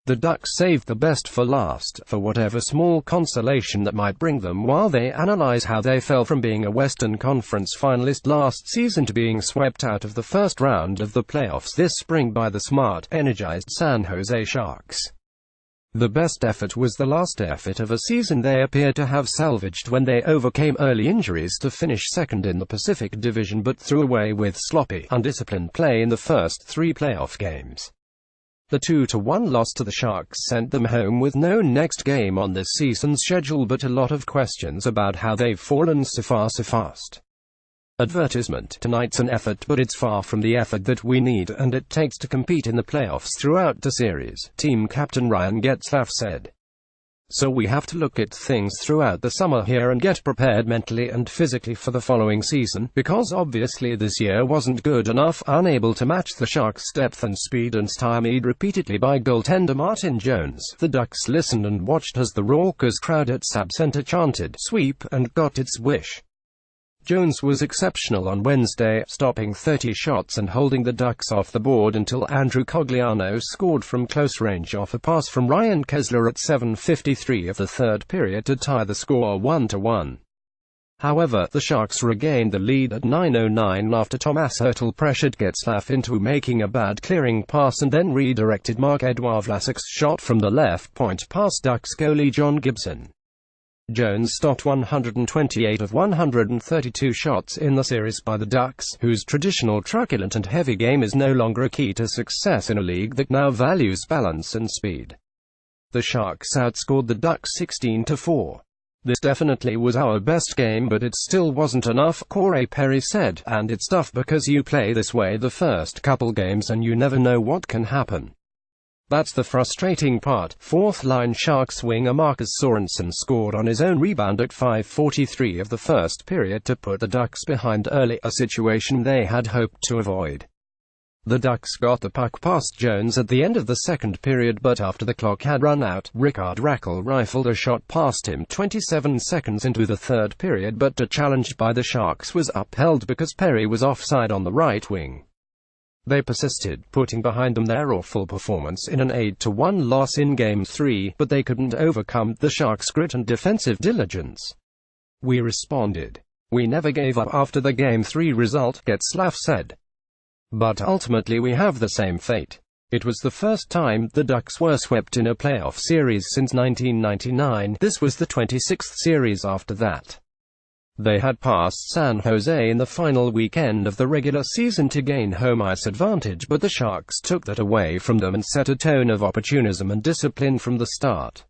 The Ducks saved the best for last, for whatever small consolation that might bring them while they analyze how they fell from being a Western Conference finalist last season to being swept out of the first round of the playoffs this spring by the smart, energized San Jose Sharks. The best effort was the last effort of a season they appeared to have salvaged when they overcame early injuries to finish second in the Pacific Division but threw away with sloppy, undisciplined play in the first 3 playoff games. The 2-1 loss to the Sharks sent them home with no next game on this season's schedule but a lot of questions about how they've fallen so far so fast. Advertisement: tonight's an effort but it's far from the effort that we need and it takes to compete in the playoffs throughout the series, team captain Ryan Getzlaf said. So we have to look at things throughout the summer here and get prepared mentally and physically for the following season, because obviously this year wasn't good enough, unable to match the Sharks' depth and speed and stymied repeatedly by goaltender Martin Jones. The Ducks listened and watched as the raucous crowd at Saab Center chanted, "Sweep," and got its wish. Jones was exceptional on Wednesday, stopping 30 shots and holding the Ducks off the board until Andrew Cogliano scored from close range off a pass from Ryan Kesler at 7:53 of the third period to tie the score 1-1. However, the Sharks regained the lead at 9:09 after Tomas Hertl pressured Getzlaf into making a bad clearing pass and then redirected Marc-Edouard Vlasic's shot from the left point past Ducks goalie John Gibson. Jones stopped 128 of 132 shots in the series by the Ducks, whose traditional truculent and heavy game is no longer a key to success in a league that now values balance and speed. The Sharks outscored the Ducks 16-4. This definitely was our best game but it still wasn't enough, Corey Perry said, and it's tough because you play this way the first couple games and you never know what can happen. That's the frustrating part. Fourth-line Sharks winger Marcus Sorensen scored on his own rebound at 5:43 of the first period to put the Ducks behind early, a situation they had hoped to avoid. The Ducks got the puck past Jones at the end of the second period but after the clock had run out, Rickard Rakell rifled a shot past him 27 seconds into the third period but a challenge by the Sharks was upheld because Perry was offside on the right wing. They persisted, putting behind them their awful performance in an 8-1 loss in Game 3, but they couldn't overcome the Sharks' grit and defensive diligence. We responded. We never gave up after the Game 3 result, Getzlaf said. But ultimately we have the same fate. It was the first time the Ducks were swept in a playoff series since 1999. This was the 26th series after that. They had passed San Jose in the final weekend of the regular season to gain home ice advantage, but the Sharks took that away from them and set a tone of opportunism and discipline from the start.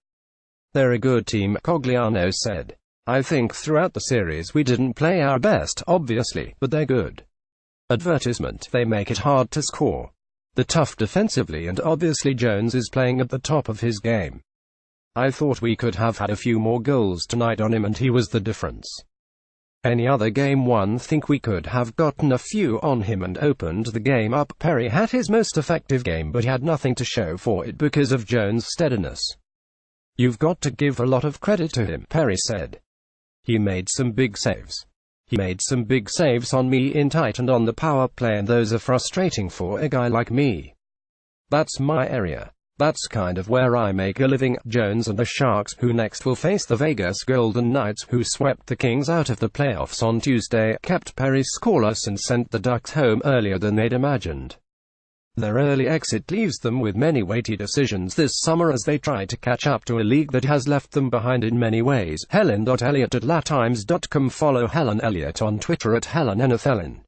They're a good team, Cogliano said. I think throughout the series we didn't play our best, obviously, but they're good. Advertisement: they make it hard to score. They're tough defensively and obviously Jones is playing at the top of his game. I thought we could have had a few more goals tonight on him and he was the difference. Any other game think we could have gotten a few on him and opened the game up. Perry had his most effective game but he had nothing to show for it because of Jones' steadiness. You've got to give a lot of credit to him, Perry said. He made some big saves. He made some big saves on me in tight and on the power play and those are frustrating for a guy like me. That's my area. That's kind of where I make a living. Jones and the Sharks, who next will face the Vegas Golden Knights, who swept the Kings out of the playoffs on Tuesday, kept Perry scoreless and sent the Ducks home earlier than they'd imagined. Their early exit leaves them with many weighty decisions this summer as they try to catch up to a league that has left them behind in many ways. Helen.Elliott at LaTimes.com. Follow Helen Elliott on Twitter at HelenNFLN.